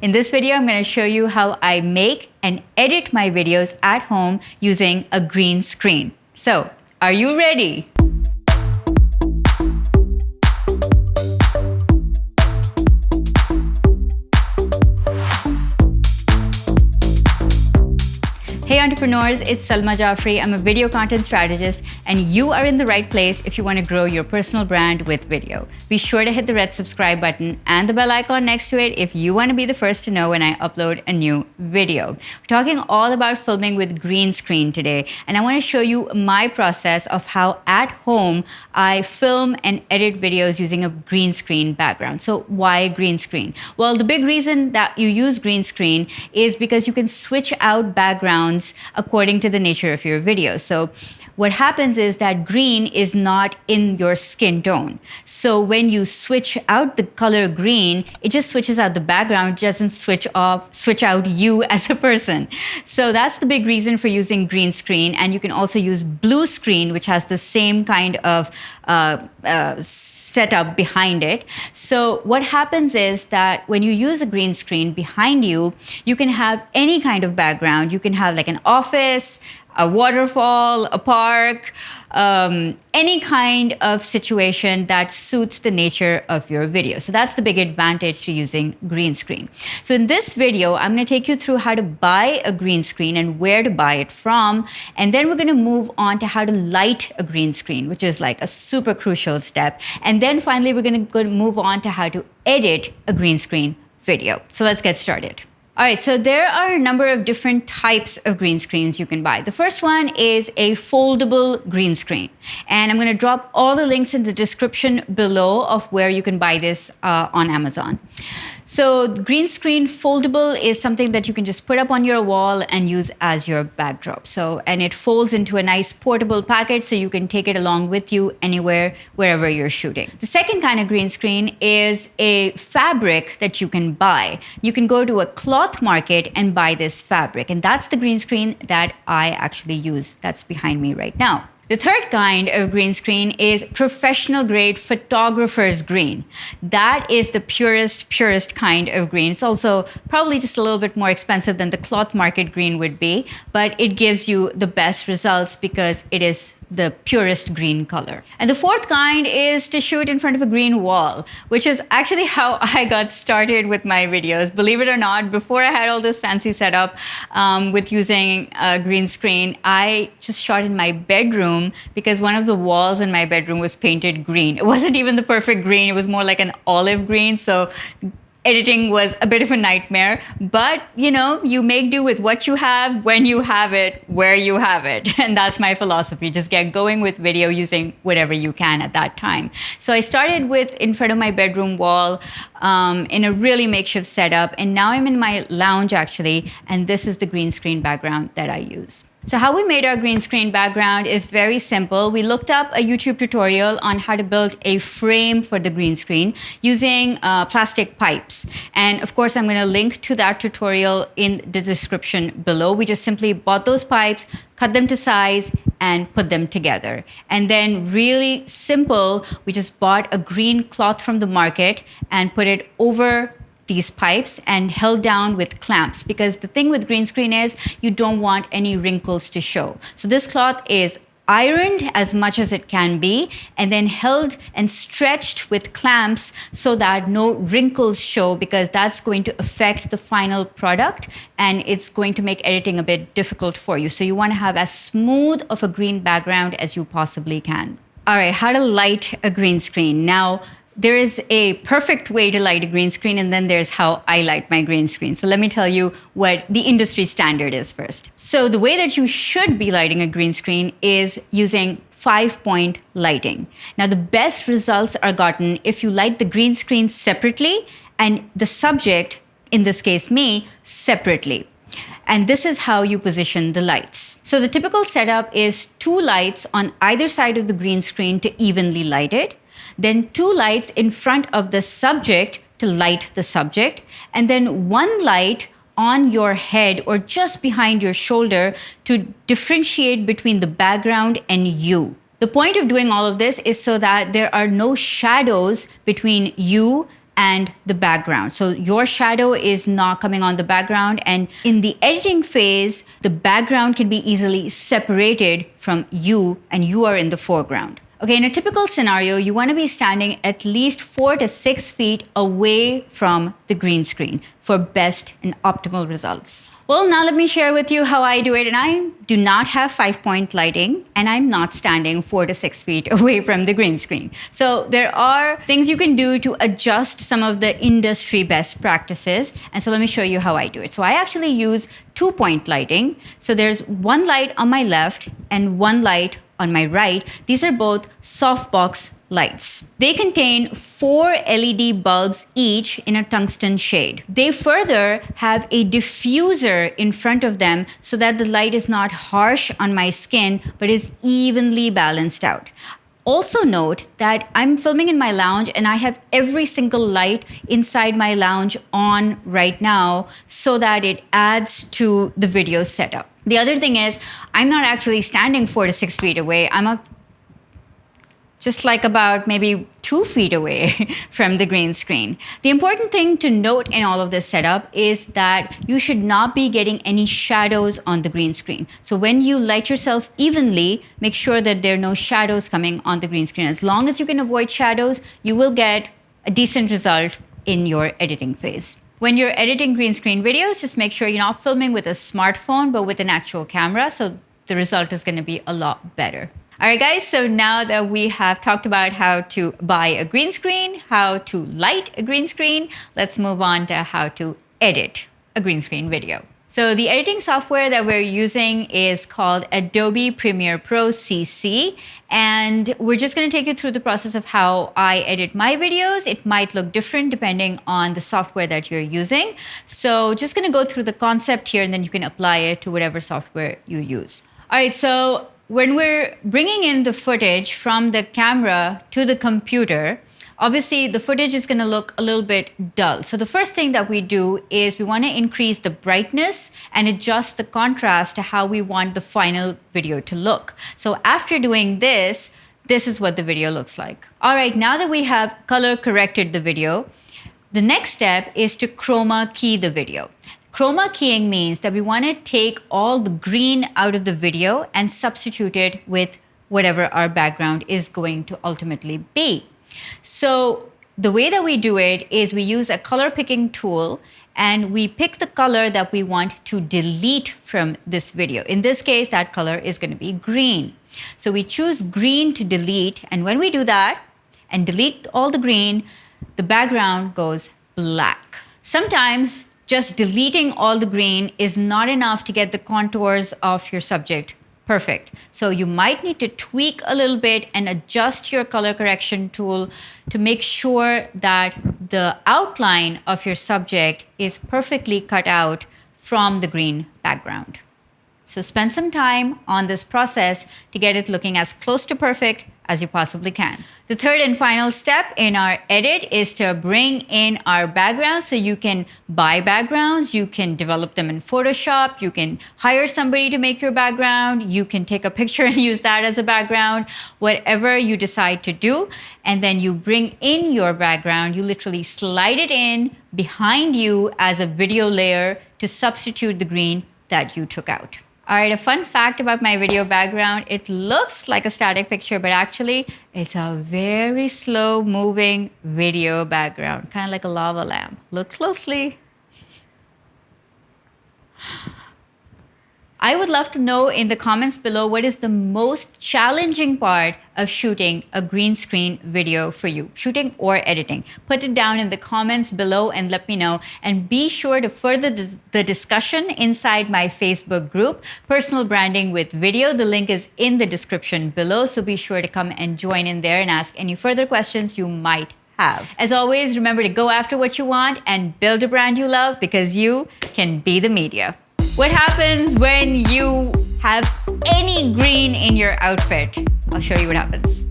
In this video, I'm going to show you how I make and edit my videos at home using a green screen. So, are you ready? Hey entrepreneurs, it's Salma Jafri. I'm a video content strategist, and you are in the right place if you want to grow your personal brand with video. Be sure to hit the red subscribe button and the bell icon next to it if you want to be the first to know when I upload a new video. We're talking all about filming with green screen today, and I want to show you my process of how at home I film and edit videos using a green screen background. So why green screen? Well, the big reason that you use green screen is because you can switch out backgrounds according to the nature of your video. So what happens is that green is not in your skin tone. So when you switch out the color green, it just switches out the background, doesn't switch out you as a person. So that's the big reason for using green screen. And you can also use blue screen, which has the same kind of setup behind it. So what happens is that when you use a green screen behind you, you can have any kind of background. You can have like an office, a waterfall, a park, any kind of situation that suits the nature of your video. So that's the big advantage to using green screen. So in this video, I'm going to take you through how to buy a green screen and where to buy it from. And then we're going to move on to how to light a green screen, which is like a super crucial step. And then finally, we're going to move on to how to edit a green screen video. So let's get started. All right, so there are a number of different types of green screens you can buy. The first one is a foldable green screen. And I'm going to drop all the links in the description below of where you can buy this on Amazon. So green screen foldable is something that you can just put up on your wall and use as your backdrop. And it folds into a nice portable package so you can take it along with you anywhere, wherever you're shooting. The second kind of green screen is a fabric that you can buy. You can go to a cloth market and buy this fabric. And that's the green screen that I actually use. That's behind me right now. The third kind of green screen is professional grade photographer's green. That is the purest kind of green. It's also probably just a little bit more expensive than the cloth market green would be, but it gives you the best results because it is the purest green color. And the fourth kind is to shoot in front of a green wall, which is actually how I got started with my videos. Believe it or not, before I had all this fancy setup with using a green screen, I just shot in my bedroom because one of the walls in my bedroom was painted green. It wasn't even the perfect green. It was more like an olive green. So editing was a bit of a nightmare, but you make do with what you have, when you have it, where you have it. And that's my philosophy. Just get going with video using whatever you can at that time. So I started with in front of my bedroom wall in a really makeshift setup. And now I'm in my lounge actually. And this is the green screen background that I use. So how we made our green screen background is very simple. We looked up a YouTube tutorial on how to build a frame for the green screen using plastic pipes. And of course, I'm going to link to that tutorial in the description below. We just simply bought those pipes, cut them to size, and put them together. And then really simple, we just bought a green cloth from the market and put it over these pipes and held down with clamps, because the thing with green screen is you don't want any wrinkles to show. So this cloth is ironed as much as it can be and then held and stretched with clamps so that no wrinkles show, because that's going to affect the final product and it's going to make editing a bit difficult for you. So you want to have as smooth of a green background as you possibly can. All right, how to light a green screen. Now, there is a perfect way to light a green screen, and then there's how I light my green screen. So let me tell you what the industry standard is first. So the way that you should be lighting a green screen is using 5-point lighting. Now, the best results are gotten if you light the green screen separately and the subject, in this case me, separately. And this is how you position the lights. So the typical setup is 2 lights on either side of the green screen to evenly light it, then 2 lights in front of the subject to light the subject, and then 1 light on your head or just behind your shoulder to differentiate between the background and you. The point of doing all of this is so that there are no shadows between you and the background. So your shadow is not coming on the background. And in the editing phase, the background can be easily separated from you and you are in the foreground. Okay, in a typical scenario, you want to be standing at least 4 to 6 feet away from the green screen for best and optimal results. Well, now let me share with you how I do it. And I do not have 5-point lighting, and I'm not standing 4 to 6 feet away from the green screen. So there are things you can do to adjust some of the industry best practices. And so let me show you how I do it. So I actually use 2-point lighting. So there's one light on my left and one light on my right. These are both softbox lights. They contain 4 LED bulbs each in a tungsten shade. They further have a diffuser in front of them so that the light is not harsh on my skin, but is evenly balanced out. Also note that I'm filming in my lounge and I have every single light inside my lounge on right now so that it adds to the video setup. The other thing is I'm not actually standing 4 to 6 feet away. I'm just like about maybe 2 feet away from the green screen. The important thing to note in all of this setup is that you should not be getting any shadows on the green screen. So when you light yourself evenly, make sure that there are no shadows coming on the green screen. As long as you can avoid shadows, you will get a decent result in your editing phase. When you're editing green screen videos, just make sure you're not filming with a smartphone, but with an actual camera. So the result is going to be a lot better. All right, guys, so now that we have talked about how to buy a green screen, how to light a green screen, let's move on to how to edit a green screen video. So the editing software that we're using is called Adobe Premiere Pro CC, and we're just going to take you through the process of how I edit my videos. It might look different depending on the software that you're using. So just going to go through the concept here, and then you can apply it to whatever software you use. All right, so when we're bringing in the footage from the camera to the computer, obviously the footage is going to look a little bit dull. So the first thing that we do is we want to increase the brightness and adjust the contrast to how we want the final video to look. So after doing this, this is what the video looks like. All right, now that we have color corrected the video, the next step is to chroma key the video. Chroma keying means that we want to take all the green out of the video and substitute it with whatever our background is going to ultimately be. So the way that we do it is we use a color picking tool and we pick the color that we want to delete from this video. In this case, that color is going to be green. So we choose green to delete, and when we do that and delete all the green, the background goes black. Sometimes just deleting all the green is not enough to get the contours of your subject perfect. So you might need to tweak a little bit and adjust your color correction tool to make sure that the outline of your subject is perfectly cut out from the green background. So spend some time on this process to get it looking as close to perfect as you possibly can. The third and final step in our edit is to bring in our backgrounds. So you can buy backgrounds, you can develop them in Photoshop, you can hire somebody to make your background, you can take a picture and use that as a background, whatever you decide to do. And then you bring in your background, you literally slide it in behind you as a video layer to substitute the green that you took out. All right, a fun fact about my video background, it looks like a static picture, but actually it's a very slow moving video background, kind of like a lava lamp. Look closely. I would love to know in the comments below what is the most challenging part of shooting a green screen video for you, shooting or editing. Put it down in the comments below and let me know. And be sure to further the discussion inside my Facebook group, Personal Branding with Video. The link is in the description below, so be sure to come and join in there and ask any further questions you might have. As always, remember to go after what you want and build a brand you love, because you can be the media. What happens when you have any green in your outfit? I'll show you what happens.